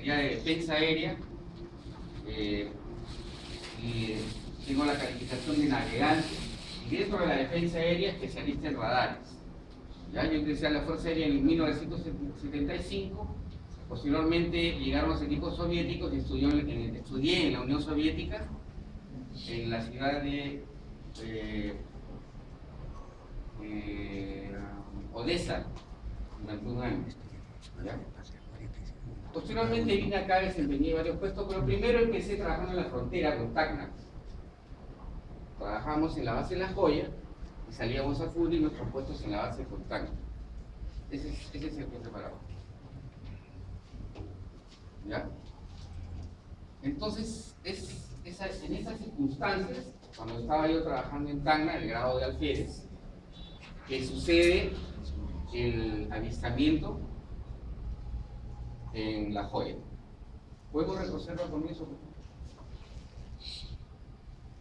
Secretaría de Defensa Aérea y tengo la calificación de navegante y dentro de la defensa aérea especialista en radares. ¿Ya? Yo ingresé a la Fuerza Aérea en 1975, posteriormente llegaron los equipos soviéticos y estudié en la Unión Soviética, en la ciudad de Odessa, durante un año. ¿Ya? Posteriormente vine acá, desempeñé varios puestos, pero primero empecé trabajando en la frontera con Tacna. Trabajamos en la base de La Joya y salíamos a Furi y nuestros puestos en la base con Tacna. Ese es el que he preparado. ¿Ya? Entonces, en esas circunstancias, cuando estaba yo trabajando en Tacna, el grado de alférez, que sucede el avistamiento en La Joya. ¿Puedo retroceder con eso?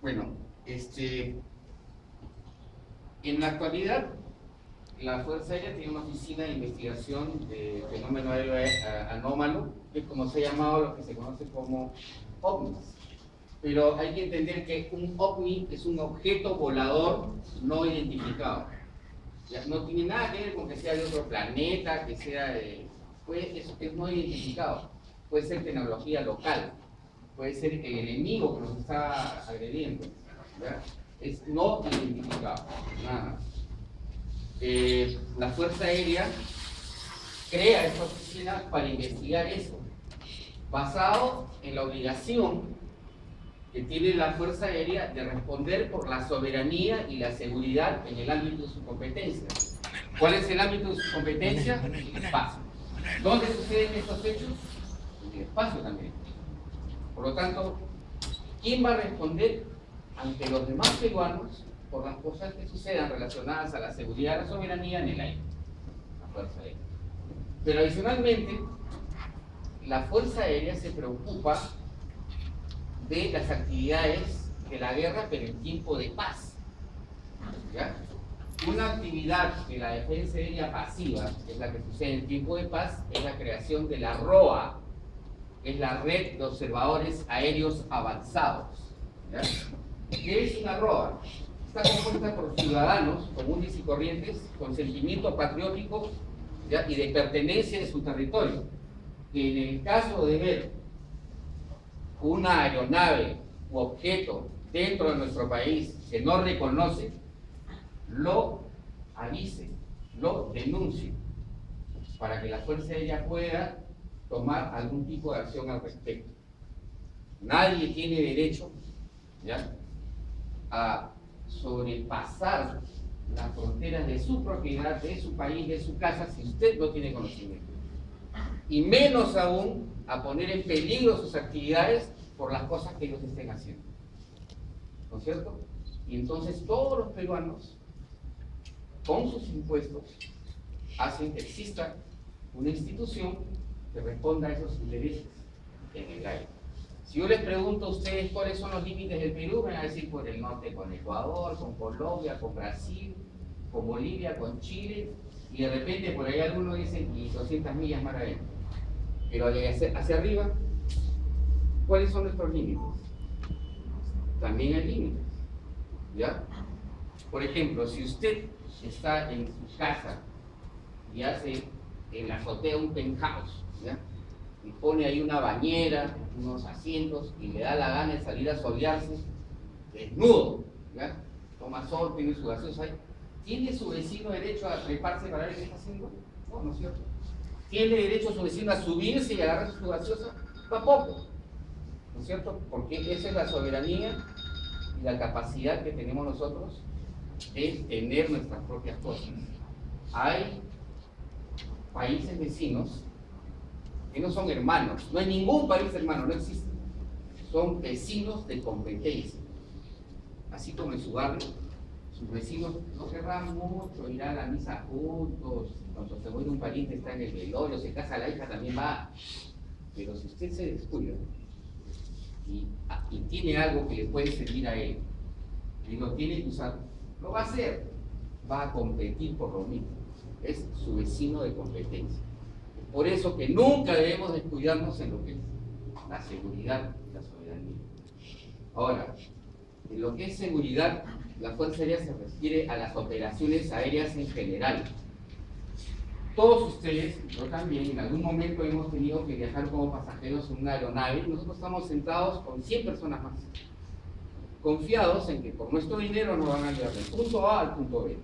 Bueno, en la actualidad, la Fuerza Aérea tiene una oficina de investigación de fenómeno aéreo anómalo, que es como se ha llamado lo que se conoce como OVNIs. Pero hay que entender que un OVNI es un objeto volador no identificado. Ya, no tiene nada que ver con que sea de otro planeta, que sea es no identificado. Puede ser tecnología local, puede ser el enemigo que nos está agrediendo. ¿Ya? Es no identificado, nada más. La Fuerza Aérea crea esta oficina para investigar eso, basado en la obligación que tiene la Fuerza Aérea de responder por la soberanía y la seguridad en el ámbito de su competencia. ¿Cuál es el ámbito de su competencia? El espacio. ¿Dónde suceden estos hechos? En el espacio también. Por lo tanto, ¿quién va a responder ante los demás peruanos por las cosas que sucedan relacionadas a la seguridad y la soberanía en el aire? La Fuerza Aérea. Pero adicionalmente, la Fuerza Aérea se preocupa de las actividades de la guerra, pero en tiempo de paz. ¿Ya? Una actividad de la defensa aérea pasiva, que es la que sucede en tiempo de paz, es la creación de la ROA, que es la Red de Observadores Aéreos Avanzados. ¿Ya? ¿Qué es una ROA? Está compuesta por ciudadanos comunes y corrientes con sentimiento patriótico, ¿ya?, y de pertenencia de su territorio, que en el caso de ver una aeronave u objeto dentro de nuestro país que no reconoce, lo avise, lo denuncie, para que la Fuerza Aérea pueda tomar algún tipo de acción al respecto. Nadie tiene derecho, ¿ya?, a sobrepasar las fronteras de su propiedad, de su país, de su casa, si usted no tiene conocimiento. Y menos aún a poner en peligro sus actividades por las cosas que ellos estén haciendo. ¿No es cierto? Y entonces todos los peruanos, con sus impuestos, hacen que exista una institución que responda a esos intereses en el aire. Si yo les pregunto a ustedes cuáles son los límites del Perú, van a decir por el norte con Ecuador, con Colombia, con Brasil, con Bolivia, con Chile, y de repente por ahí algunos dicen y 200 millas más adentro. Pero hacia arriba, ¿cuáles son nuestros límites? También hay límites, ¿ya? Por ejemplo, si usted está en su casa y hace en la azotea un penthouse, ¿ya?, y pone ahí una bañera, unos asientos, y le da la gana de salir a solearse desnudo, ¿ya?, toma sol, tiene su gaseosa ahí, ¿tiene su vecino derecho a treparse para ver qué está haciendo? No, no es cierto. ¿Tiene derecho su vecino a subirse y agarrar su gaseosa? Tampoco, ¿no es cierto? Porque esa es la soberanía y la capacidad que tenemos nosotros de tener nuestras propias cosas. Hay países vecinos que no son hermanos, no hay ningún país hermano, no existe. Son vecinos de competencia. Así como en su barrio, sus vecinos no querrán mucho, irán a la misa juntos, cuando se muere un pariente está en el velorio, se casa la hija también va. Pero si usted se descuida y tiene algo que le puede servir a él, y lo tiene que usar, lo va a hacer, va a competir por lo mismo. Es su vecino de competencia. Por eso que nunca debemos descuidarnos en lo que es la seguridad y la soberanía. Ahora, en lo que es seguridad, la Fuerza Aérea se refiere a las operaciones aéreas en general. Todos ustedes, yo también, en algún momento hemos tenido que viajar como pasajeros en una aeronave y nosotros estamos sentados con 100 personas más, confiados en que por nuestro dinero nos van a llevar del punto A al punto B.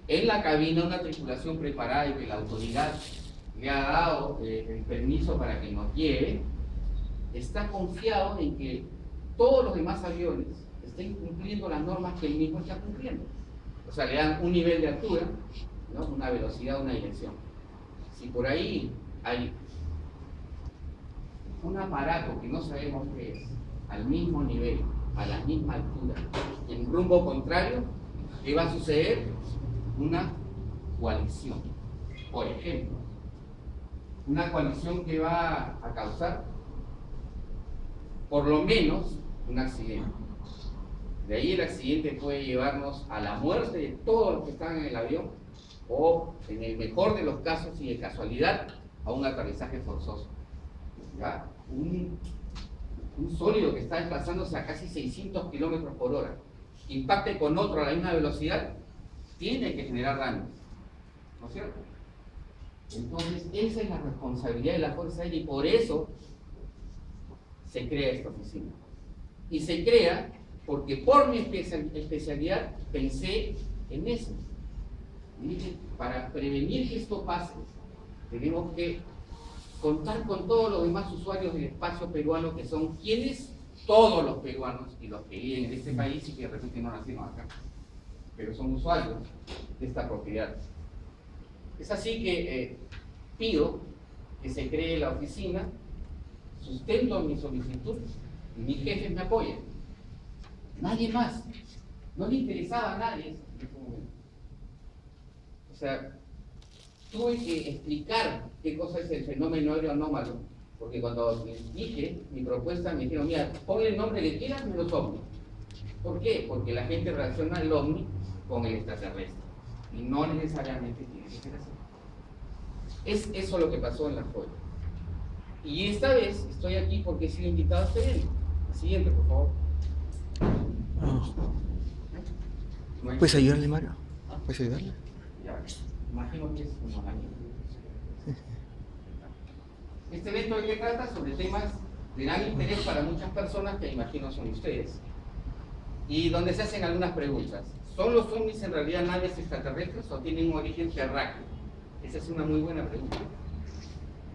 En la cabina una tripulación preparada y que la autoridad le ha dado el permiso para que nos lleve, está confiado en que todos los demás aviones estén cumpliendo las normas que él mismo está cumpliendo. O sea, le dan un nivel de altura, ¿no? Una velocidad, una dirección. Si por ahí hay un aparato que no sabemos qué es, al mismo nivel, a la misma altura, en rumbo contrario, ¿qué va a suceder? Una coalición. Por ejemplo, una coalición que va a causar por lo menos un accidente. De ahí el accidente puede llevarnos a la muerte de todos los que están en el avión, o en el mejor de los casos y de casualidad, a un aterrizaje forzoso. ¿Ya? Un sólido que está desplazándose a casi 600 kilómetros por hora, impacte con otro a la misma velocidad, tiene que generar daños, ¿no es cierto? Entonces, esa es la responsabilidad de la Fuerza Aérea y por eso se crea esta oficina. Y se crea porque por mi especialidad pensé en eso. Y dije, para prevenir que esto pase, tenemos que contar con todos los demás usuarios del espacio peruano, que son quienes, todos los peruanos y los que viven en este país y que de repente no nacieron acá, pero son usuarios de esta propiedad. Es así que pido que se cree la oficina, sustento mi solicitud y mis jefes me apoyan. Nadie más. No le interesaba a nadie en este momento. O sea, tuve que explicar qué cosa es el fenómeno aéreo anómalo, porque cuando les dije mi propuesta me dijeron, mira, ponle el nombre que quieras menos ovni. ¿Por qué? Porque la gente relaciona el ovni con el extraterrestre y no necesariamente tiene que ser así. Es eso lo que pasó en la joya. Y esta vez estoy aquí porque he sido invitado a este evento. Siguiente, por favor. ¿Puedes ayudarle, Mario? ¿Puedes ayudarle? Ya, imagino que es como la misma. Este evento de qué trata sobre temas de gran interés para muchas personas que imagino son ustedes. Y donde se hacen algunas preguntas. ¿Son los ovnis en realidad naves extraterrestres o tienen un origen terráqueo? Esa es una muy buena pregunta.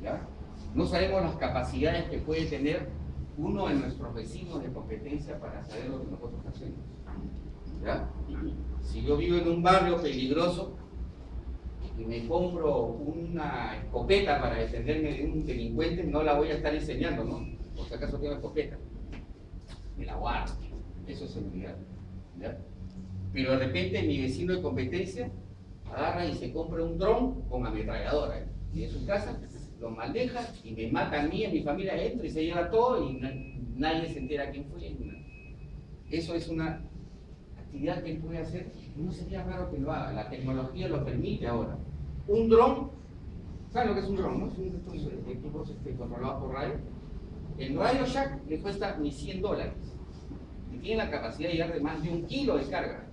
¿Ya? No sabemos las capacidades que puede tener uno de nuestros vecinos de competencia para saber lo que nosotros hacemos. ¿Ya? Si yo vivo en un barrio peligroso y me compro una escopeta para defenderme de un delincuente, no la voy a estar enseñando, ¿no? Por si acaso tengo escopeta. Me la guardo. Eso es seguridad. ¿Ya? Pero de repente mi vecino de competencia agarra y se compra un dron con ametralladora. Y en su casa lo maneja y me mata a mí, a mi familia, entra y se lleva todo y nadie se entera quién fue. Eso es una actividad que él puede hacer. No sería raro que lo haga. La tecnología lo permite ahora. Un dron, ¿saben lo que es un dron? ¿No? Es un equipo controlado por radio. El Radio Shack le cuesta ni $100 y tiene la capacidad de llevar de más de 1 kilo de carga.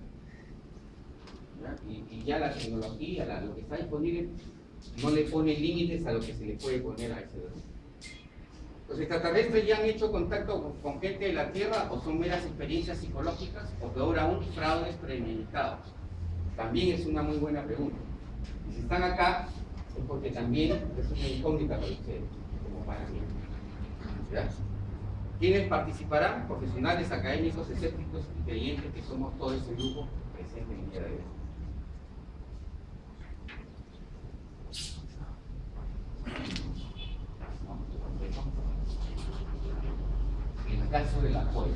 Y ya la tecnología, lo que está disponible, no le pone límites a lo que se le puede poner a ese dron. ¿Los extraterrestres ya han hecho contacto con gente de la Tierra o son meras experiencias psicológicas o peor aún, fraudes premeditados? También es una muy buena pregunta. Y si están acá es porque también es una incógnita para ustedes, como para mí. ¿Ya? ¿Quiénes participarán? Profesionales, académicos, escépticos y creyentes, que somos todo ese grupo presente en el día de hoy. En el caso de la joya.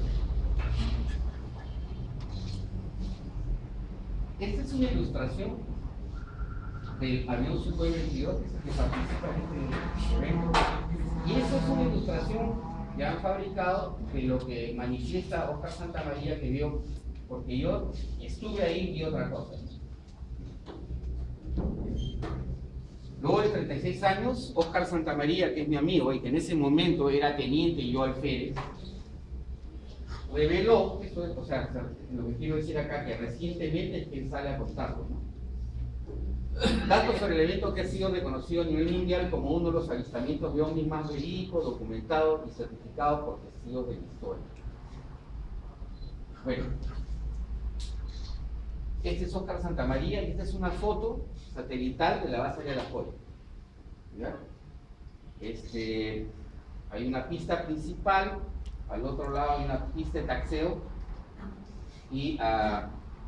Esta es una ilustración del avión Sukhoi 22, que es el que participa en este evento. Y esa es una ilustración ya han fabricado de lo que manifiesta Oscar Santamaría que vio, porque yo estuve ahí y vi otra cosa. Luego de 36 años, Óscar Santamaría, que es mi amigo y que en ese momento era teniente y yo alférez, reveló, esto es, o sea, lo que quiero decir acá, que recientemente es que él sale a contarlo, ¿no? Datos sobre el evento que ha sido reconocido a nivel mundial como uno de los avistamientos de ovnis más verídicos, documentados y certificados por testigos de la historia. Bueno, este es Óscar Santamaría y esta es una foto satelital de la base de La Joya. ¿Ya? Hay una pista principal, al otro lado hay una pista de taxeo y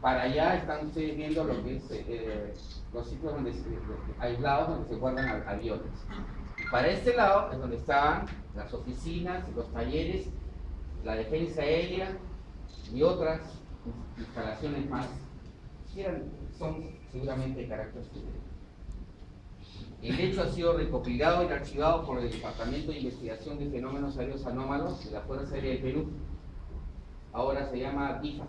para allá están ustedes viendo lo que es los sitios aislados donde se guardan aviones. Y para este lado es donde estaban las oficinas, los talleres, la defensa aérea y otras instalaciones más que son seguramente de carácter civil. El hecho ha sido recopilado y archivado por el Departamento de Investigación de Fenómenos Aéreos Anómalos de la Fuerza Aérea del Perú. Ahora se llama DIFA.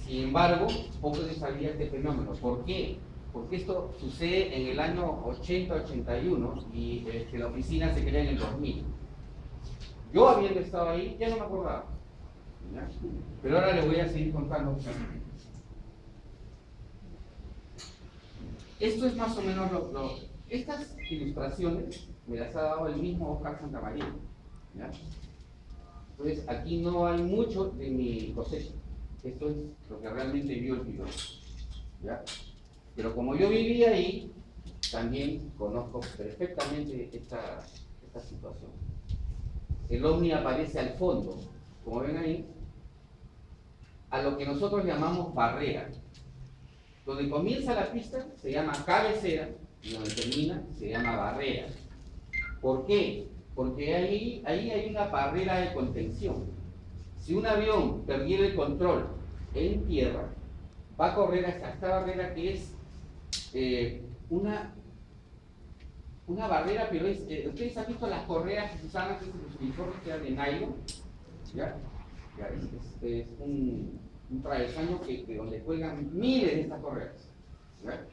Sin embargo, poco se sabía este fenómeno. ¿Por qué? Porque esto sucede en el año 80-81 y la oficina se crea en el 2000. Yo habiendo estado ahí, ya no me acordaba. ¿Ya? Pero ahora les voy a seguir contando. Esto es más o menos estas ilustraciones me las ha dado el mismo Óscar Santamaría. ¿Ya? Entonces, aquí no hay mucho de mi cosecha. Esto es lo que realmente vio el piloto. ¿Ya? Pero como yo vivía ahí, también conozco perfectamente esta situación. El ovni aparece al fondo, como ven ahí, a lo que nosotros llamamos barrera. Donde comienza la pista se llama cabecera y donde termina se llama barrera. ¿Por qué? Porque ahí hay una barrera de contención. Si un avión perdiera el control en tierra, va a correr hasta esta barrera que es una barrera, pero ustedes han visto las correas que se usaban antes en los uniformes que eran de nylon, ¿ya? Es un travesaño donde cuelgan miles de estas correas, ¿ya?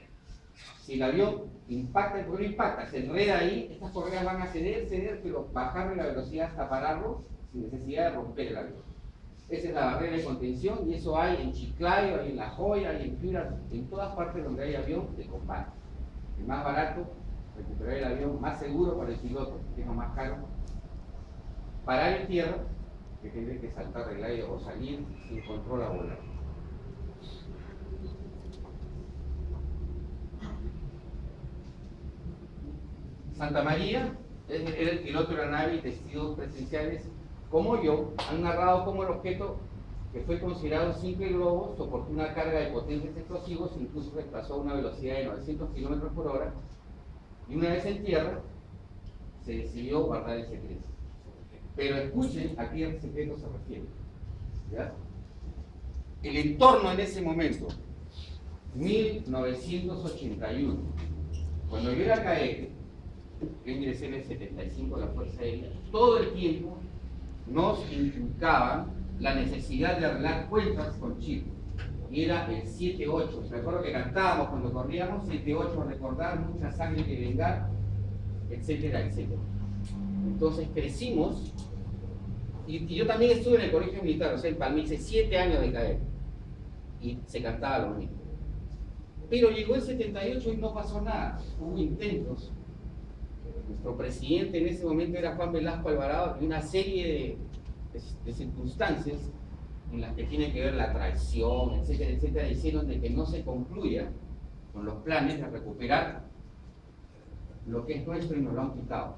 Si el avión impacta, porque no impacta, se enreda ahí, estas correas van a ceder, pero bajarle la velocidad hasta pararlo sin necesidad de romper el avión. Esa es la barrera de contención y eso hay en Chiclayo, hay en La Joya, hay en Piura, en todas partes donde hay avión de combate. El más barato, recuperar el avión, más seguro para el piloto, que es lo más caro. Parar en tierra, que tiene que saltar del aire o salir sin control a volar. Santamaría era el piloto de la nave y testigos presenciales como yo han narrado cómo el objeto, que fue considerado un simple globo, soportó una carga de potentes explosivos e incluso desplazó a una velocidad de 900 km por hora, y una vez en tierra se decidió guardar el secreto. Pero escuchen a qué secreto se refiere. ¿Ya? El entorno en ese momento, 1981, cuando yo era cadete, yo ingresé en el 75 a la Fuerza Aérea, todo el tiempo nos inculcaban la necesidad de arreglar cuentas con Chile. Y era el 7-8. Recuerdo que cantábamos cuando corríamos 7-8, recordar, mucha sangre que vengar, etcétera, etcétera. Entonces crecimos, y yo también estuve en el colegio militar, o sea, en Palma, hice 7 años de cadete, y se cantaba lo mismo. Pero llegó el 78 y no pasó nada, hubo intentos. Nuestro presidente en ese momento era Juan Velasco Alvarado, y una serie de circunstancias en las que tiene que ver la traición, etcétera, etcétera, hicieron de que no se concluya con los planes de recuperar lo que es nuestro y nos lo han quitado,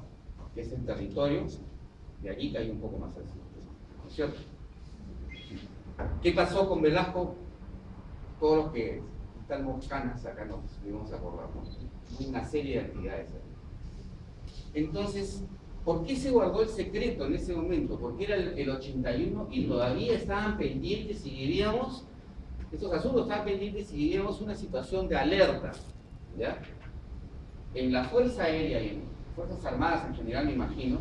que es el territorio de allí que hay un poco más al sur, ¿no es cierto? ¿Qué pasó con Velasco? Todos los que estamos canas acá nos debemos acordar, ¿no? Una serie de actividades. Entonces, ¿por qué se guardó el secreto en ese momento? Porque era el 81 y todavía estaban pendientes si vivíamos, estos asuntos estaban pendientes si vivíamos una situación de alerta, ¿ya? En la Fuerza Aérea y en Fuerzas Armadas en general, me imagino,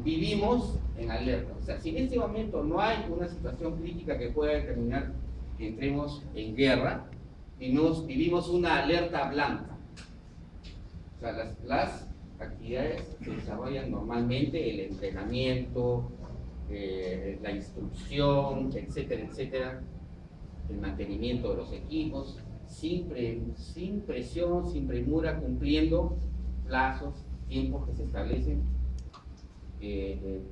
vivimos en alerta. O sea, si en este momento no hay una situación crítica que pueda determinar que entremos en guerra, vivimos una alerta blanca. sea, las actividades se desarrollan normalmente, el entrenamiento, la instrucción, etcétera, etcétera, el mantenimiento de los equipos, sin presión, sin premura, cumpliendo plazos, tiempos que se establecen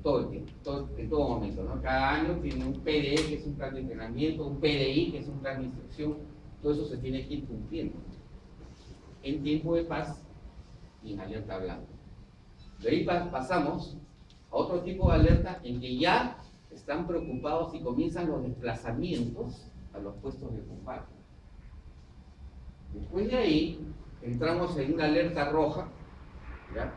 todo el tiempo, en todo momento, ¿no? Cada año tiene un PDE, que es un plan de entrenamiento, un PDI, que es un plan de instrucción, todo eso se tiene que ir cumpliendo en tiempo de paz y en alerta blanca. De ahí pasamos a otro tipo de alerta en que ya están preocupados y comienzan los desplazamientos a los puestos de combate. Después de ahí entramos en una alerta roja, ¿ya?,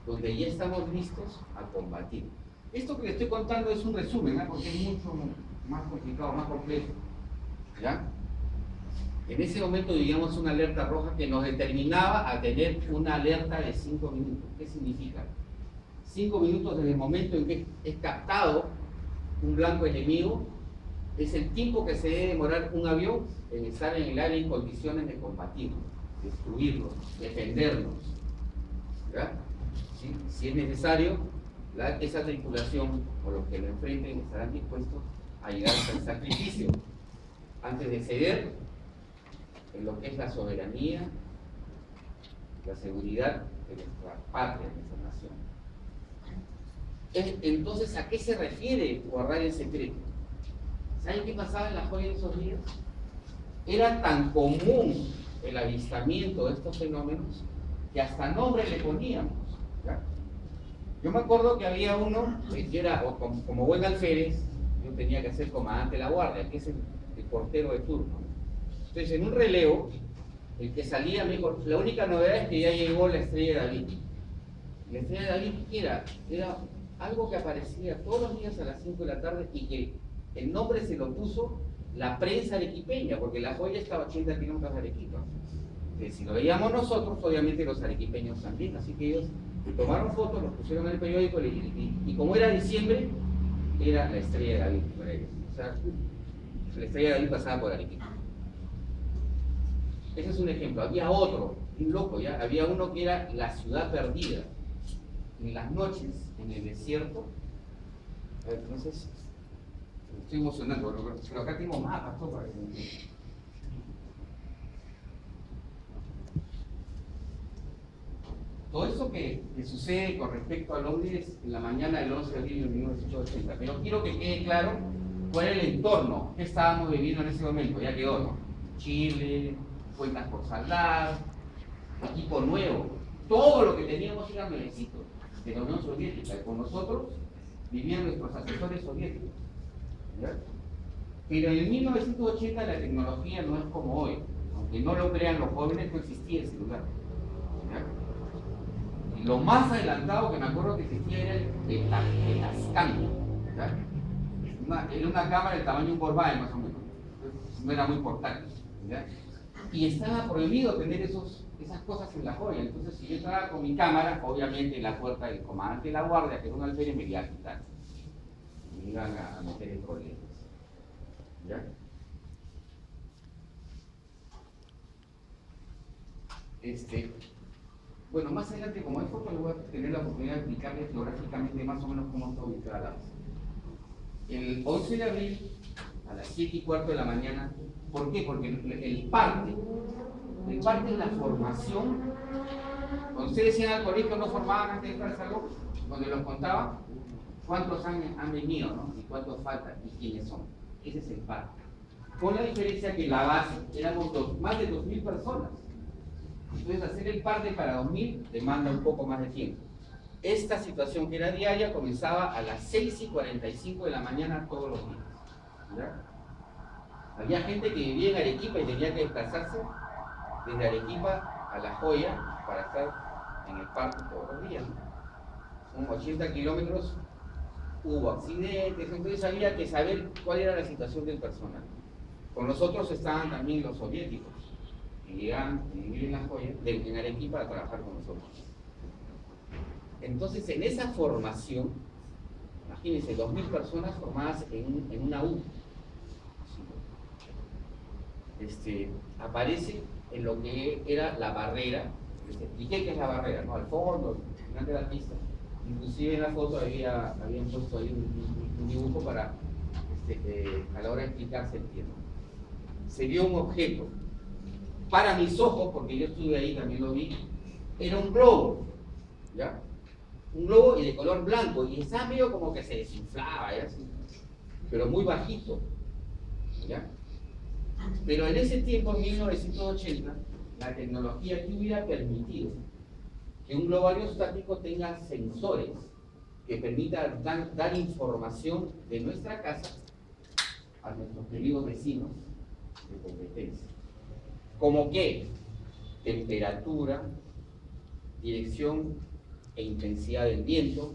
donde ya estamos listos a combatir. Esto que les estoy contando es un resumen, ¿no?, porque es mucho más complicado, más complejo, ¿ya? En ese momento vivíamos una alerta roja que nos determinaba a tener una alerta de 5 minutos. ¿Qué significa? 5 minutos desde el momento en que es captado un blanco enemigo, es el tiempo que se debe demorar un avión en estar en el área en condiciones de combatirlo, destruirlo, defendernos, ¿ya? ¿Sí? Si es necesario, esa tripulación o los que lo enfrenten estarán dispuestos a llegar hasta el sacrificio antes de ceder en lo que es la soberanía, la seguridad de nuestra patria, de nuestra nación. Entonces, ¿a qué se refiere guardar el secreto? ¿Saben qué pasaba en La Joya en esos días? Era tan común el avistamiento de estos fenómenos que hasta nombre le poníamos, ¿ya? Yo me acuerdo que había uno, yo era, como buen alférez, yo tenía que ser comandante de la guardia, que es el portero de turno. Entonces, en un relevo, el que salía me dijo, la única novedad es que ya llegó la estrella de David. La estrella de David, ¿qué era? Era algo que aparecía todos los días a las 5 de la tarde y que el nombre se lo puso la prensa arequipeña, porque La Joya estaba a 80 kilómetros de Arequipa. Entonces, si lo veíamos nosotros, obviamente los arequipeños también, así que ellos tomaron fotos, los pusieron en el periódico y como era diciembre, era la estrella de David para ellos. O sea, la estrella de David pasaba por Arequipa. Ese es un ejemplo. Había otro, un loco, ¿ya? Había uno que era la ciudad perdida. En las noches, en el desierto. Entonces, me estoy emocionando, pero acá tengo mapas, todo para que... Todo eso que sucede con respecto al OVNI es en la mañana del 11 de abril de 1980. Pero quiero que quede claro cuál era el entorno que estábamos viviendo en ese momento. Ya quedó, ¿no? Chile, cuentas por saldar, equipo nuevo. Todo lo que teníamos era nuevecito de la Unión Soviética. Y con nosotros vivían nuestros asesores soviéticos, ¿ya? Pero en 1980 la tecnología no es como hoy. Aunque no lo crean los jóvenes, no existía el celular, ¿ya? Y lo más adelantado que me acuerdo que existía era el Tascam, ¿ya? Era una cámara del tamaño de un Volkswagen más o menos. Entonces, no era muy portátil, ¿ya? Y estaba prohibido tener esas cosas en La Joya. Entonces, si yo entraba con mi cámara, obviamente en la puerta del comandante de la guardia, que era un alférez, me iba a quitar. Me iban a meter en problemas, ¿ya? Bueno, más adelante, como hay fotos, voy a tener la oportunidad de explicarles geográficamente más o menos cómo está ubicada la base. El 11 de abril, a las 7:15 de la mañana, ¿por qué? Porque el parte es la formación. Cuando ustedes iban al colegio, no formaban antes de entrar al salón, cuando los contaban, cuántos han venido, ¿no? Y cuántos faltan, y quiénes son. Ese es el parte. Con la diferencia que la base éramos más de 2.000 personas. Entonces, hacer el parte para 2.000 demanda un poco más de tiempo. Esta situación, que era diaria, comenzaba a las 6:45 de la mañana todos los días, ¿ya? Había gente que vivía en Arequipa y tenía que desplazarse desde Arequipa a La Joya para estar en el parque todos los días, ¿no? Son 80 kilómetros, hubo accidentes, entonces había que saber cuál era la situación del personal. Con nosotros estaban también los soviéticos, que llegaban a vivir en La Joya, en Arequipa, a trabajar con nosotros. Entonces, en esa formación, imagínense, 2.000 personas formadas en una U. Aparece en lo que era la barrera les expliqué qué es la barrera, ¿no? Al fondo, al final de la pista. Inclusive en la foto habían puesto ahí un dibujo para, a la hora de explicar se entiende. Se vio un objeto. Para mis ojos, porque yo estuve ahí, también lo vi, era un globo, ¿ya? Un globo y de color blanco, y estaba medio como que se desinflaba, ¿ya? Pero muy bajito, ¿ya? Pero en ese tiempo, en 1980, la tecnología que hubiera permitido que un globo aerostático tenga sensores que permitan dar información de nuestra casa a nuestros queridos vecinos de competencia. ¿Como qué? Temperatura, dirección e intensidad del viento,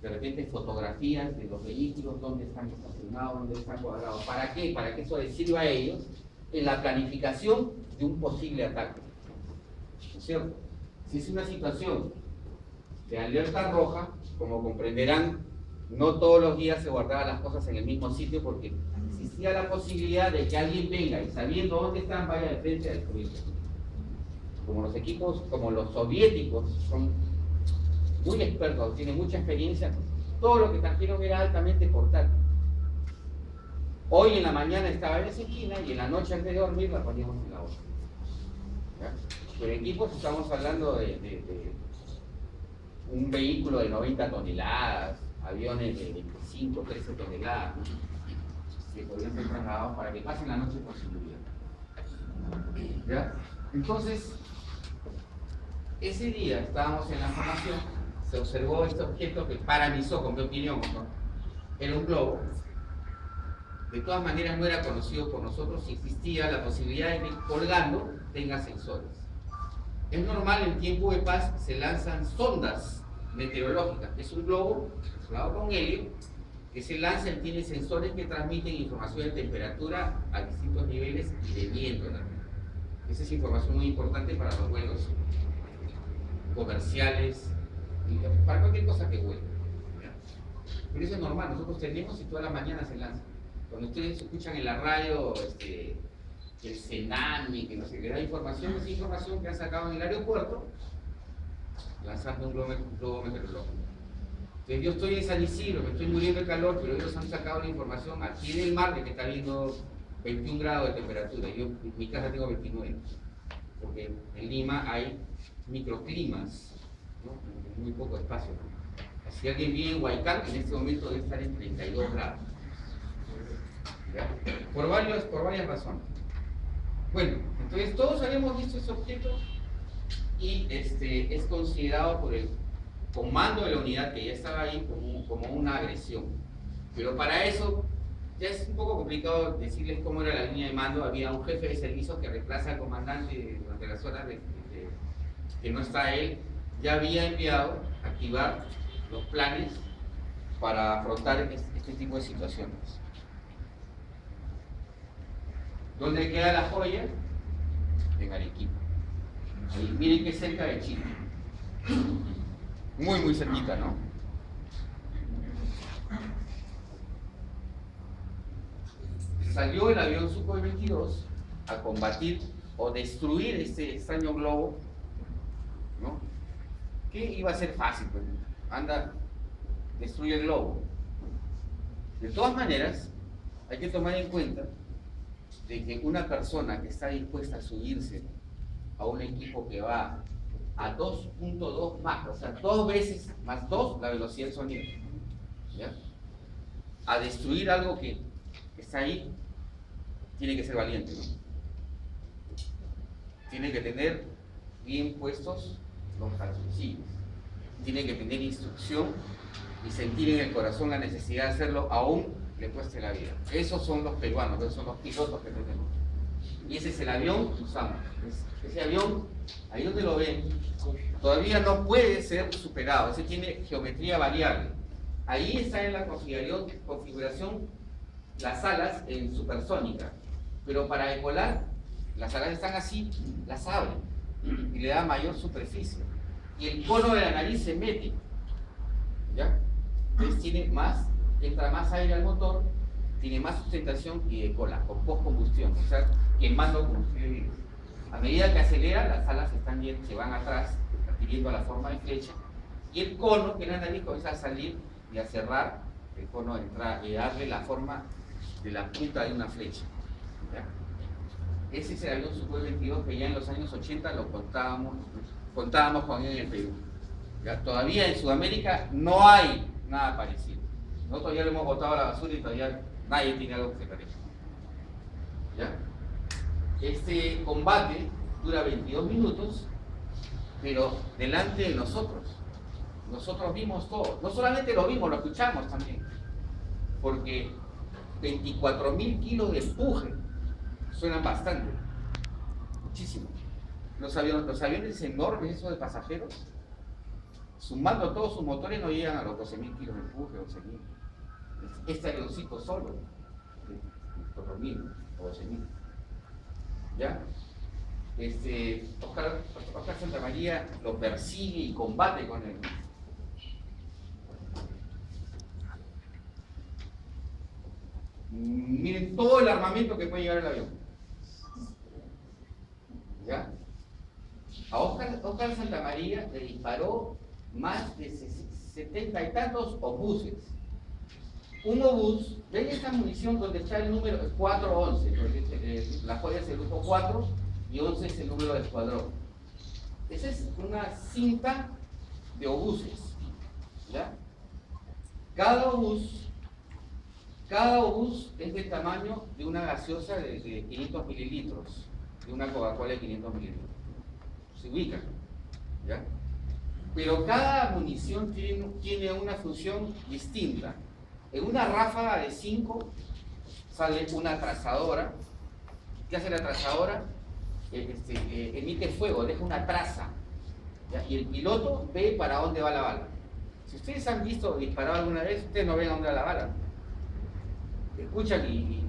de repente fotografías de los vehículos, dónde están estacionados, dónde están cuadrados. ¿Para qué? Para que eso les sirva a ellos en la planificación de un posible ataque. ¿No es cierto? Si es una situación de alerta roja, como comprenderán, no todos los días se guardaban las cosas en el mismo sitio porque existía la posibilidad de que alguien venga y sabiendo dónde están vaya de frente a destruirlo. Como los equipos, como los soviéticos son muy expertos, tienen mucha experiencia, todo lo que trajeron era altamente portátil. Hoy en la mañana estaba en esa esquina y en la noche antes de dormir la poníamos en la otra. ¿Ya? Pero equipos estamos hablando de un vehículo de 90 toneladas, aviones de 25, 13 toneladas, ¿no? Que podrían ser trasladados para que pasen la noche con seguridad. ¿Ya? Entonces, ese día estábamos en la formación, se observó este objeto que para mis ojos, mi opinión, ¿no? Era un globo. De todas maneras no era conocido por nosotros si existía la posibilidad de que colgando tenga sensores. Es normal en tiempo de paz se lanzan sondas meteorológicas, es un globo mezclado con helio que se lanza y tiene sensores que transmiten información de temperatura a distintos niveles y de viento también. Esa es información muy importante para los vuelos comerciales y para cualquier cosa que vuele. Pero eso es normal, nosotros tenemos y todas las mañanas se lanza. Cuando ustedes escuchan en la radio el Senami, que no sé qué, da información, es información que han sacado en el aeropuerto lanzando un globo meteorológico. Entonces yo estoy en San Isidro, me estoy muriendo de calor, pero ellos han sacado la información aquí en el mar de que está habiendo 21 grados de temperatura. Yo en mi casa tengo 29, porque en Lima hay microclimas, ¿no? Muy poco espacio. Si alguien vive en Huaycán, en este momento debe estar en 32 grados. ¿Ya? Por varias razones. Bueno, entonces todos habíamos visto ese objeto y es considerado por el comando de la unidad que ya estaba ahí como una agresión. Pero para eso ya es un poco complicado decirles cómo era la línea de mando. Había un jefe de servicio que reemplaza al comandante durante las horas que no está él. Ya había enviado a activar los planes para afrontar este tipo de situaciones. ¿Dónde queda la joya? En Arequipa. Ahí, miren que cerca de Chile. Muy, muy cerquita, ¿no? Salió el avión Sukhoi 22 a combatir o destruir este extraño globo, ¿no? Que iba a ser fácil, pues. Anda, destruye el globo. De todas maneras, hay que tomar en cuenta de que una persona que está dispuesta a subirse a un equipo que va a 2.2 Mach, o sea, 2 veces más 2 la velocidad del sonido, ¿ya? A destruir algo que está ahí, tiene que ser valiente, ¿no? Tiene que tener bien puestos los calzoncillos, tiene que tener instrucción y sentir en el corazón la necesidad de hacerlo aún le cueste la vida. Esos son los peruanos, esos son los pilotos que tenemos. Y ese es el avión que usamos. Ese avión, ahí donde lo ven, todavía no puede ser superado. Ese tiene geometría variable. Ahí está en la configuración las alas en supersónica. Pero para decolar, las alas están así, las abren y le da mayor superficie. Y el cono de la nariz se mete, ¿ya? Entonces tiene más, entra más aire al motor, tiene más sustentación y decola, con postcombustión, o sea, quemando combustible. A medida que acelera, las alas se van atrás, adquiriendo la forma de flecha, y el cono, que era la nariz, comienza a salir y a cerrar el cono de entrada y darle la forma de la punta de una flecha. ¿Ya? Ese es el avión Sukhoi 22 que ya en los años 80 lo contábamos con él en el Perú. ¿Ya? Todavía en Sudamérica no hay nada parecido. Nosotros ya lo hemos botado a la basura y todavía nadie tiene algo que se parezca. ¿Ya? Este combate dura 22 minutos, pero delante de nosotros. Nosotros vimos todo. No solamente lo vimos, lo escuchamos también. Porque 24.000 kilos de empuje suenan bastante. Muchísimo. Los aviones enormes, esos de pasajeros, sumando todos sus motores, no llegan a los 12.000 kilos de empuje, 11.000. Este avioncito solo, 4.000 o 12.000. ¿Ya? Oscar Santamaría lo persigue y combate con él. Miren todo el armamento que puede llevar el avión. ¿Ya? A Oscar Santamaría le disparó más de 70 y tantos obuses. Un obús, ven esta munición donde está el número 411, porque la joya es el grupo 4 y 11 es el número del escuadrón. Esa es una cinta de obuses. ¿Ya? Cada obús es del tamaño de una gaseosa de 500 mililitros, de una Coca-Cola de 500 mililitros. Se ubican, ¿ya? Pero cada munición tiene una función distinta. En una ráfaga de 5 sale una trazadora. ¿Qué hace la trazadora? Emite fuego, deja una traza, ¿ya? Y el piloto ve para dónde va la bala. Si ustedes han visto disparar alguna vez, ustedes no ven a dónde va la bala. Escuchan y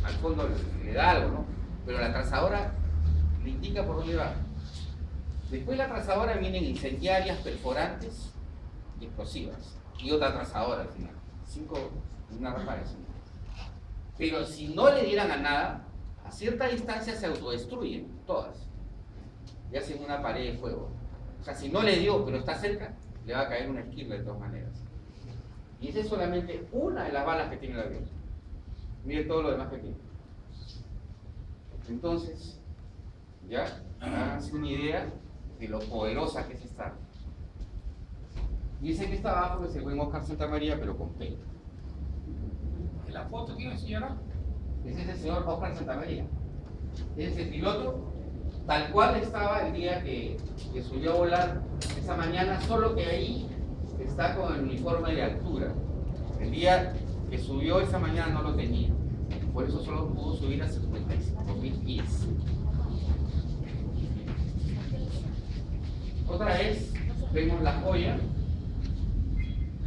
al fondo le da algo, ¿no? Pero la trazadora le indica por dónde va. Después de la trazadora vienen incendiarias, perforantes y explosivas. Y otra trazadora al final. 5, una ráfaga de 5. Pero si no le dieran a nada, a cierta distancia se autodestruyen todas. Y hacen una pared de fuego. O sea, si no le dio, pero está cerca, le va a caer una esquirla de todas maneras. Y esa es solamente una de las balas que tiene el avión. Miren todo lo demás que tiene. Entonces, ya háganse una idea de lo poderosa que es esta arma. Y ese que está abajo es el buen Oscar Santamaría, pero con pelo. ¿En la foto quién es, señora? Ese es el señor Oscar Santamaría. Ese es el piloto, tal cual estaba el día que subió a volar esa mañana, solo que ahí está con el uniforme de altura. El día que subió esa mañana no lo tenía. Por eso solo pudo subir a 55.000 pies. Otra vez vemos la joya.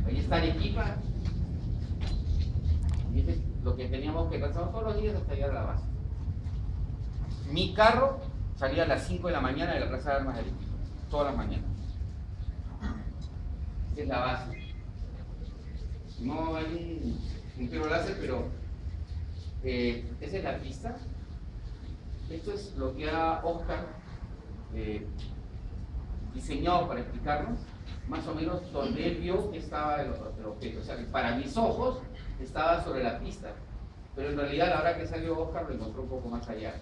Ahí está Arequipa. Y este es lo que teníamos que pasar todos los días hasta llegar a la base. Mi carro salía a las 5 de la mañana de la Plaza de Armas de Arequipa. Todas las mañanas. Esta es la base. No hay un tiro láser, pero esa es la pista. Esto es lo que ha Oscar diseñado para explicarnos más o menos donde él vio que estaba el objeto. O sea, que para mis ojos estaba sobre la pista, pero en realidad a la hora que salió Oscar lo encontró un poco más allá.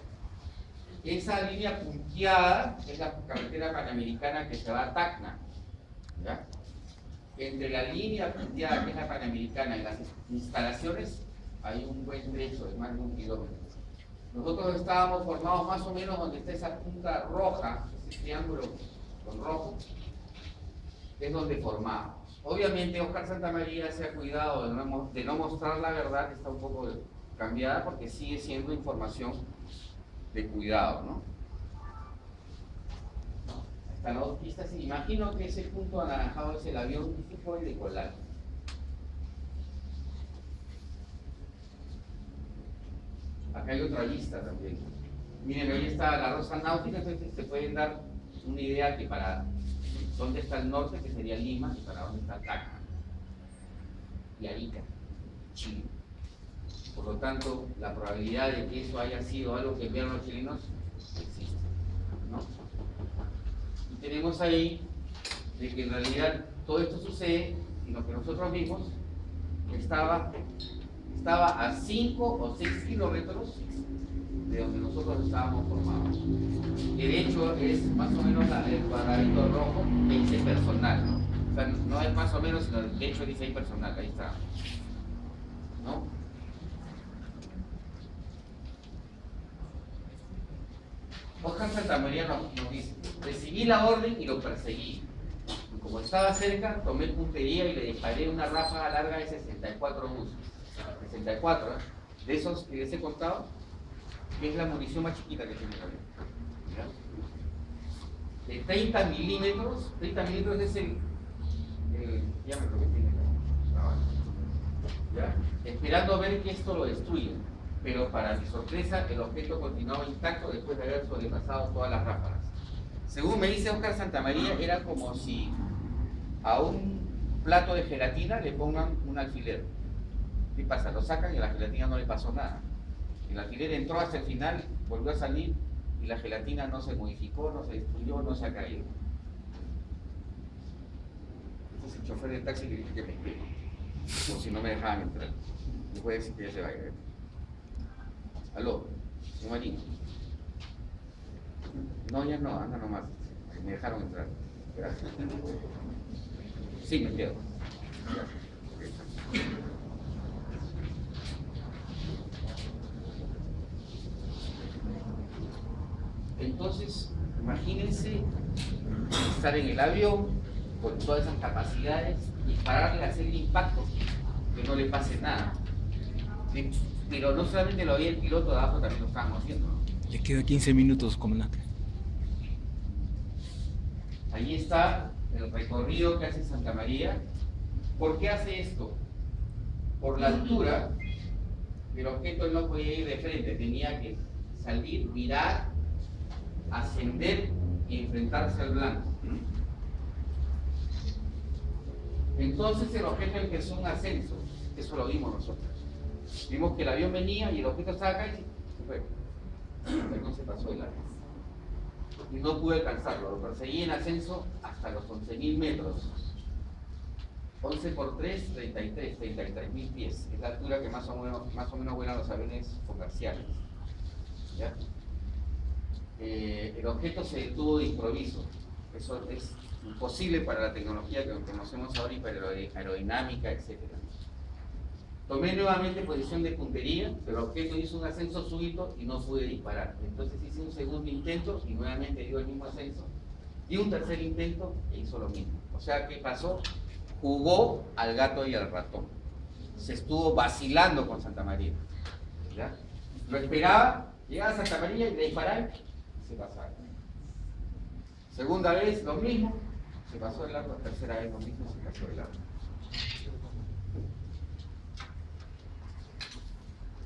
Esa línea punteada es la carretera panamericana que se va a Tacna, ¿ya? Entre la línea punteada, que es la panamericana, y las instalaciones hay un buen trecho de más de 1 kilómetro. Nosotros estábamos formados más o menos donde está esa punta roja, ese triángulo con rojo, es donde formamos. Obviamente Oscar Santamaría se ha cuidado de no mostrar la verdad, que está un poco cambiada porque sigue siendo información de cuidado, ¿no? Están las dos pistas y imagino que ese punto anaranjado es el avión típico de Colal. Acá hay otra lista también. Miren, ahí está la rosa náutica, entonces se pueden dar una idea que para dónde está el norte, que sería Lima, y para dónde está Tacna y Arica, Chile. Por lo tanto, la probabilidad de que eso haya sido algo que enviaron los chilenos existe, ¿no? Y tenemos ahí de que en realidad todo esto sucede y lo que nosotros vimos estaba a 5 o 6 kilómetros de donde nosotros estábamos formados. Que de hecho es más o menos el cuadradito rojo que dice personal, ¿no? O sea, no es más o menos, sino de hecho dice ahí personal, ahí está, ¿no? Oscar Santamaría nos dice: recibí la orden y lo perseguí. Y como estaba cerca, tomé puntería y le disparé una ráfaga larga de 64 buses. 64, ¿eh? De esos que les he contado, que es la munición más chiquita que tiene el avión. ¿Ya? De 30 milímetros es el diámetro que tiene la bala. ¿Ya? Esperando ver que esto lo destruya. Pero para mi sorpresa, el objeto continuaba intacto después de haber sobrepasado todas las ráfagas. Según me dice Oscar Santamaría, era como si a un plato de gelatina le pongan un alfiler. ¿Qué pasa? Lo sacan y a la gelatina no le pasó nada. El alfiler entró hasta el final, volvió a salir y la gelatina no se modificó, no se destruyó, no se ha caído. Este es el chofer del taxi que dije que me quede, por si no me dejaban entrar. Me puede decir que ya se vaya. Aló, señor Marino. No, ya no, anda nomás. Me dejaron entrar. Gracias. Sí, me quedo. Entonces, imagínense estar en el avión con todas esas capacidades y pararle a hacer el impacto, que no le pase nada. ¿Sí? Pero no solamente lo había el piloto de abajo, también lo estábamos haciendo, ¿no? Le queda 15 minutos, comandante. Ahí está el recorrido que hace Santamaría. ¿Por qué hace esto? Por la altura, el objeto no podía ir de frente, tenía que salir, mirar, ascender y enfrentarse al blanco. Entonces el objeto empezó un ascenso, eso lo vimos nosotros. Vimos que el avión venía y el objeto estaba acá y se fue. No se pasó de largo. Y no pude alcanzarlo, lo perseguí en ascenso hasta los 11.000 metros. 11 por 3, 33.000 pies. Es la altura que más o menos vuelan los aviones comerciales. ¿Ya? El objeto se detuvo de improviso. Eso es imposible para la tecnología que conocemos ahora y para aerodinámica, etc. Tomé nuevamente posición de puntería, pero el objeto hizo un ascenso súbito y no pude disparar. Entonces hice un segundo intento y nuevamente dio el mismo ascenso. Y un tercer intento e hizo lo mismo. O sea, ¿qué pasó? Jugó al gato y al ratón. Se estuvo vacilando con Santamaría. ¿Ya? Lo esperaba, llegaba a Santamaría y le disparaba y se pasaba. Segunda vez, lo mismo, se pasó de largo. Tercera vez, lo mismo, se pasó de largo.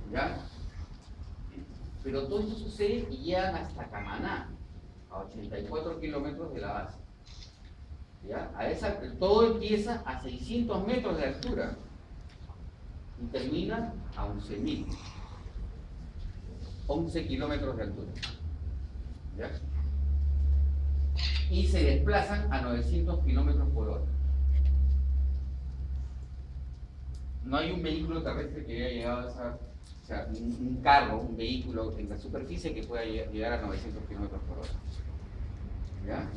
¿Ya? Pero todo esto sucede y llegan hasta Camaná, a 84 kilómetros de la base. ¿Ya? Todo empieza a 600 metros de altura y termina a 11.000. 11 kilómetros de altura. ¿Ya? Y se desplazan a 900 kilómetros por hora. No hay un vehículo terrestre que haya llegado a esa... O sea, un carro, un vehículo en la superficie que pueda llegar a 900 kilómetros por hora. ¿Ya?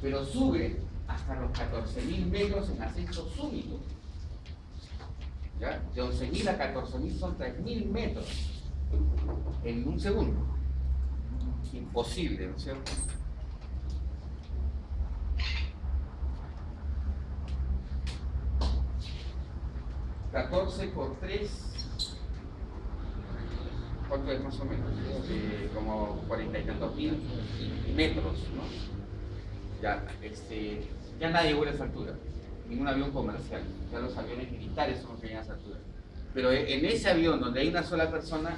Pero sube hasta los 14.000 metros en ascenso súbito. ¿Ya? De 11.000 a 14.000 son 3.000 metros en un segundo. Imposible, ¿no es cierto? ¿14 por 3? ¿Cuánto es más o menos? Como 40 y tantos mil metros, ¿no? Ya nadie vuela a esa altura, ningún avión comercial, ya los aviones militares son los que llegan a esa altura. Pero en ese avión donde hay una sola persona,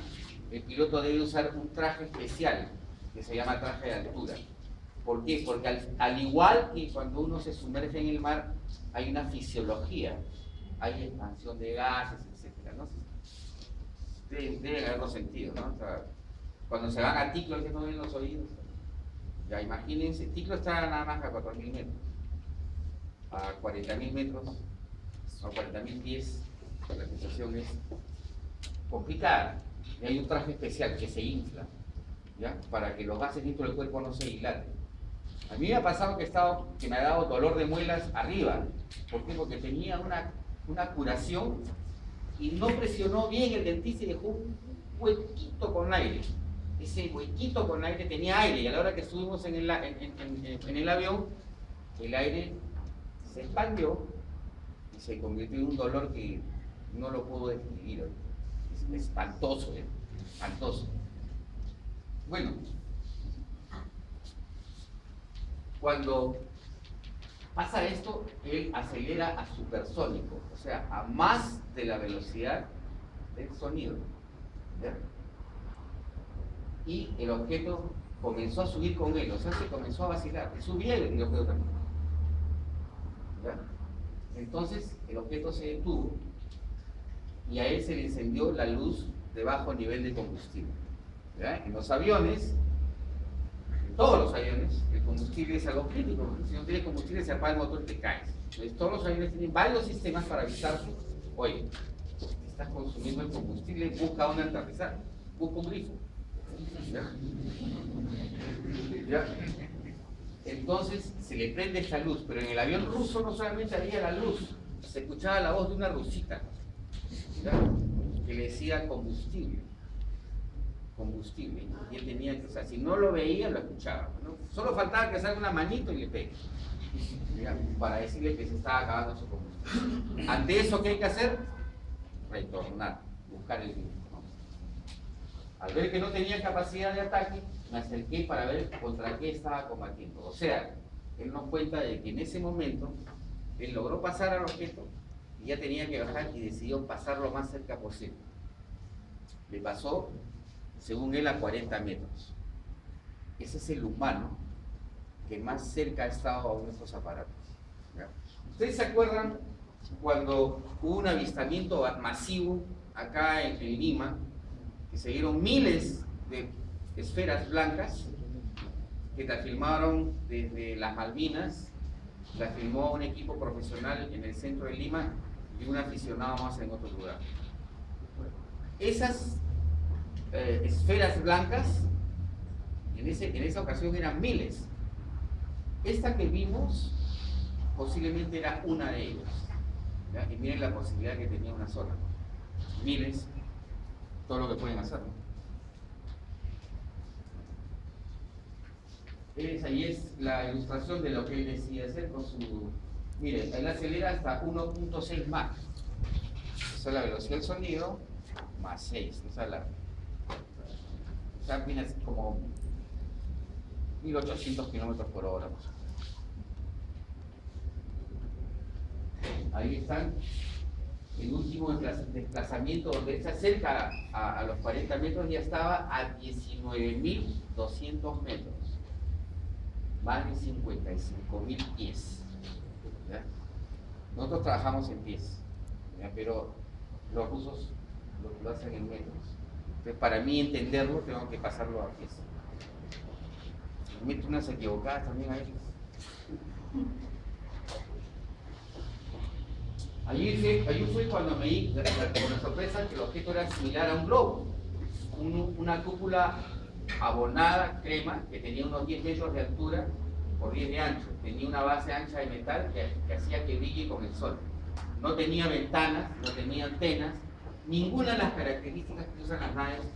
el piloto debe usar un traje especial que se llama traje de altura. ¿Por qué? Porque al igual que cuando uno se sumerge en el mar, hay una fisiología, hay expansión de gases, etc. ¿no? Deben haberlo sentido, ¿no? O sea, Cuando se van a Ticlo, que no ven los oídos. Ya imagínense, Ticlo está nada más a 4.000 metros, a 40.000 metros, a 40.000 pies, la sensación es complicada. Y hay un traje especial que se infla, ¿ya? Para que los gases dentro del cuerpo no se dilaten. A mí me ha pasado que me ha dado dolor de muelas arriba. ¿Por qué? Porque tenía una curación y no presionó bien el dentista y dejó un huequito con aire. Ese huequito con aire tenía aire y a la hora que estuvimos en el avión, el aire se expandió y se convirtió en un dolor que no lo puedo describir. Es espantoso, espantoso. Bueno, cuando pasa esto, él acelera a supersónico, o sea, a más de la velocidad del sonido. ¿Ya? Y el objeto comenzó a subir con él, o sea, se comenzó a vacilar. Subía el objeto también. ¿Ya? Entonces, el objeto se detuvo y a él se le encendió la luz de bajo nivel de combustible. ¿Ya? En los aviones, en todos los aviones, el combustible es algo crítico, porque si no tienes combustible se apaga el motor y te caes. Entonces, todos los aviones tienen varios sistemas para avisarte: oye, estás consumiendo el combustible, busca dónde aterrizar, busca un grifo. ¿Ya? ¿Ya? Entonces se le prende esta luz, pero en el avión ruso no solamente había la luz, se escuchaba la voz de una rusita, ¿ya? Que le decía combustible, combustible, y él tenía que, o sea, si no lo veía, lo escuchaba, ¿no? Solo faltaba que salga una manito y le pegue, ¿ya? Para decirle que se estaba acabando su combustible. Ante eso, ¿qué hay que hacer? Retornar, buscar el grifo. Al ver que no tenía capacidad de ataque, me acerqué para ver contra qué estaba combatiendo. O sea, él nos cuenta de que en ese momento él logró pasar al objeto y ya tenía que bajar y decidió pasar lo más cerca posible. Le pasó, según él, a 40 metros. Ese es el humano que más cerca ha estado a nuestros aparatos. ¿Ya? ¿Ustedes se acuerdan cuando hubo un avistamiento masivo acá en Lima? Que se dieron miles de esferas blancas que la filmaron desde las Malvinas, la filmó un equipo profesional en el centro de Lima y un aficionado más en otro lugar. Esas esferas blancas en esa ocasión eran miles. Esta que vimos posiblemente era una de ellas, ¿ya? Y miren la posibilidad que tenía una sola. Miles, todo lo que pueden hacer, ¿no? Ahí es la ilustración de lo que él decide hacer con su... Miren, él acelera hasta 1.6 Mach. Esa es la velocidad del sonido, más 6. Esa es la... O sea, viene así como 1800 kilómetros por hora. Ahí están. El último desplazamiento, donde se acerca a los 40 metros, ya estaba a 19.200 metros. Más de 55.000 pies. ¿Ya? Nosotros trabajamos en pies, ¿ya? Pero los rusos lo hacen en metros. Entonces, para mí entenderlo, tengo que pasarlo a pies. Meto unas equivocadas también a veces. Allí fue cuando me di con sorpresa que el objeto era similar a un globo. Una cúpula abonada, crema, que tenía unos 10 metros de altura por 10 de ancho. Tenía una base ancha de metal que hacía que brille con el sol. No tenía ventanas, no tenía antenas, ninguna de las características que usan las naves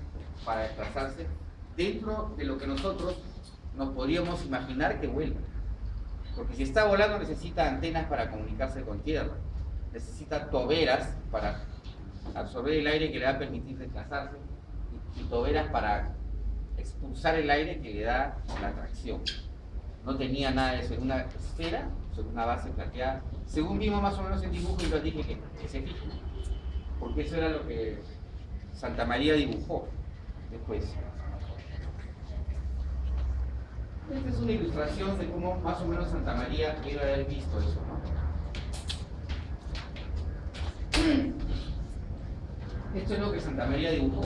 para desplazarse dentro de lo que nosotros nos podríamos imaginar que vuela. Porque si está volando necesita antenas para comunicarse con tierra, necesita toberas para absorber el aire que le va a permitir desplazarse y toberas para expulsar el aire que le da la tracción. No tenía nada de eso, era una esfera sobre una base plateada, según vimos más o menos el dibujo, y les dije que se fijen, porque eso era lo que Santa María dibujó después. Esta es una ilustración de cómo más o menos Santa María debe haber visto eso, ¿no? Esto es lo que Santa María dibujó.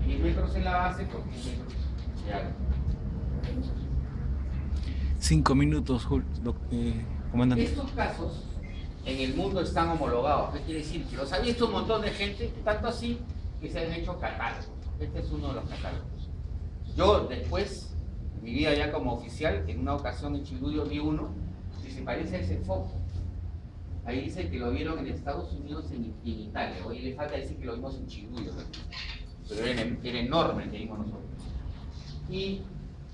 Y metros en la base por 10 metros de alto. 5 minutos, comandante. Estos casos en el mundo están homologados. ¿Qué quiere decir? Que los ha visto un montón de gente, tanto así que se han hecho catálogos. Este es uno de los catálogos. Yo después, en mi vida ya como oficial, en una ocasión en Chiludyo vi uno que se parece a ese foco. Ahí dice que lo vieron en Estados Unidos y en Italia. Hoy le falta decir que lo vimos en Chiludyo, ¿no? Pero era enorme el que vimos nosotros. Y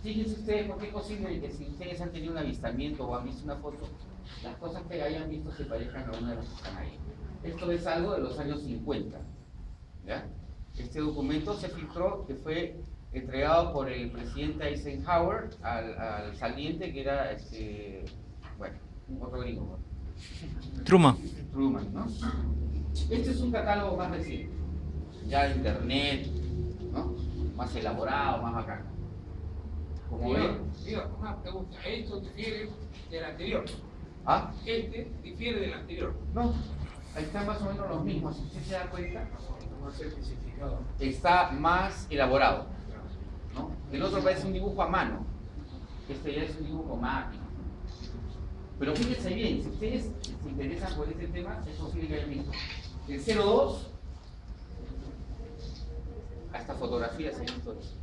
fíjense ustedes por qué es posible que si ustedes han tenido un avistamiento o han visto una foto, las cosas que hayan visto se parezcan a una de las que están ahí. Esto es algo de los años 50. ¿Ya? Este documento se filtró, que fue entregado por el presidente Eisenhower al saliente que era, bueno, un otro gringo, ¿no? Truman. Truman, ¿no? Este es un catálogo más reciente, ya de internet, ¿no? Más elaborado, más bacán. Como ven, Diga, una pregunta. ¿Esto difiere del anterior? ¿ah? Este difiere del anterior. No, ahí están más o menos los mismos, si usted se da cuenta, No ser especificado. está más elaborado, ¿no? El otro parece un dibujo a mano, este ya es un dibujo máquina. Pero fíjense bien, si ustedes se interesan por este tema, es posible que hayan visto el 02, hasta fotografías he visto eso.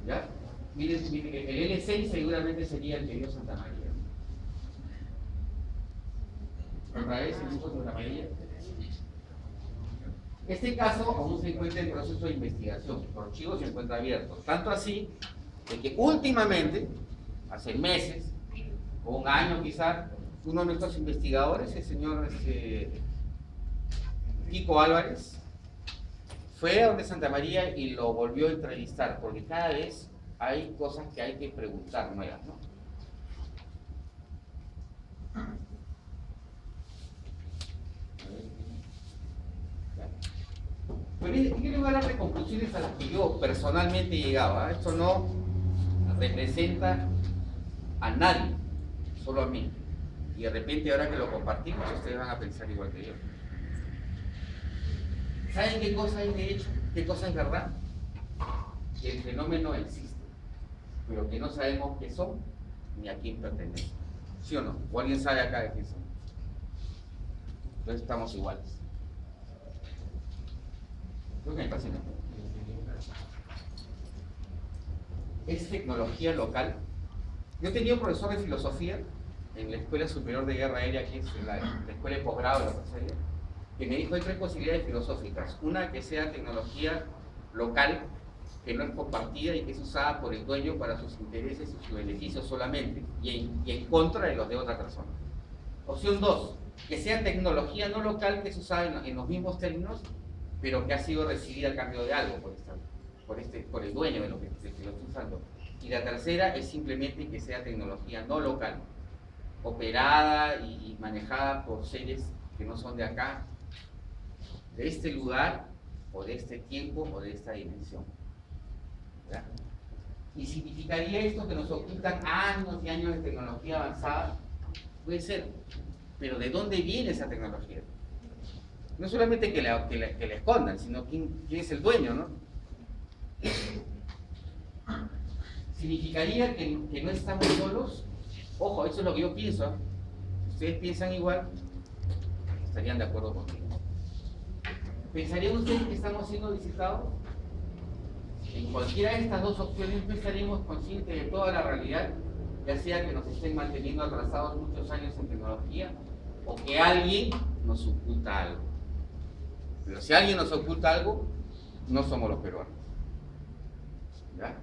¿Ya? Miren, el L6 seguramente sería el que dio Santa María. Otra vez el dibujo de Santa María. Este caso aún se encuentra en proceso de investigación, los archivos se encuentran abiertos. Tanto así de que últimamente, hace meses, o un año quizás, uno de nuestros investigadores, el señor Kiko Álvarez, fue a donde Santa María y lo volvió a entrevistar, porque cada vez hay cosas que hay que preguntar nuevas, ¿no? Pero en qué lugar dar conclusiones a las que yo personalmente he llegado, ¿eh? Esto no representa a nadie, solo a mí. Y de repente ahora que lo compartimos, ustedes van a pensar igual que yo. ¿Saben qué cosa es de hecho? ¿Qué cosa es verdad? Que el fenómeno existe, pero que no sabemos qué son ni a quién pertenecen. ¿Sí o no? ¿O alguien sabe acá de qué son? Entonces estamos iguales. Creo que me fascina. Es tecnología local. Yo tenía un profesor de filosofía en la Escuela Superior de Guerra Aérea, que es la escuela de posgrado de la Fuerza Aérea, que me dijo hay tres posibilidades filosóficas. Una, que sea tecnología local, que no es compartida y que es usada por el dueño para sus intereses y sus beneficios solamente, y en contra de los de otra persona. Opción 2, que sea tecnología no local, que es usada en los mismos términos, pero que ha sido recibida a cambio de algo por el dueño de lo que lo está usando. Y la tercera es simplemente que sea tecnología no local, operada y manejada por seres que no son de acá, de este lugar, o de este tiempo, o de esta dimensión. ¿Verdad? ¿Y significaría esto que nos ocultan años y años de tecnología avanzada? Puede ser, pero ¿de dónde viene esa tecnología? No solamente que la escondan, sino quién es el dueño, ¿no? ¿Significaría que no estamos solos? Ojo, eso es lo que yo pienso, ¿eh? Si ustedes piensan igual, estarían de acuerdo conmigo. ¿Pensarían ustedes que estamos siendo visitados? En cualquiera de estas dos opciones no estaríamos conscientes de toda la realidad, ya sea que nos estén manteniendo atrasados muchos años en tecnología, o que alguien nos oculta algo. Pero si alguien nos oculta algo, no somos los peruanos. ¿Ya?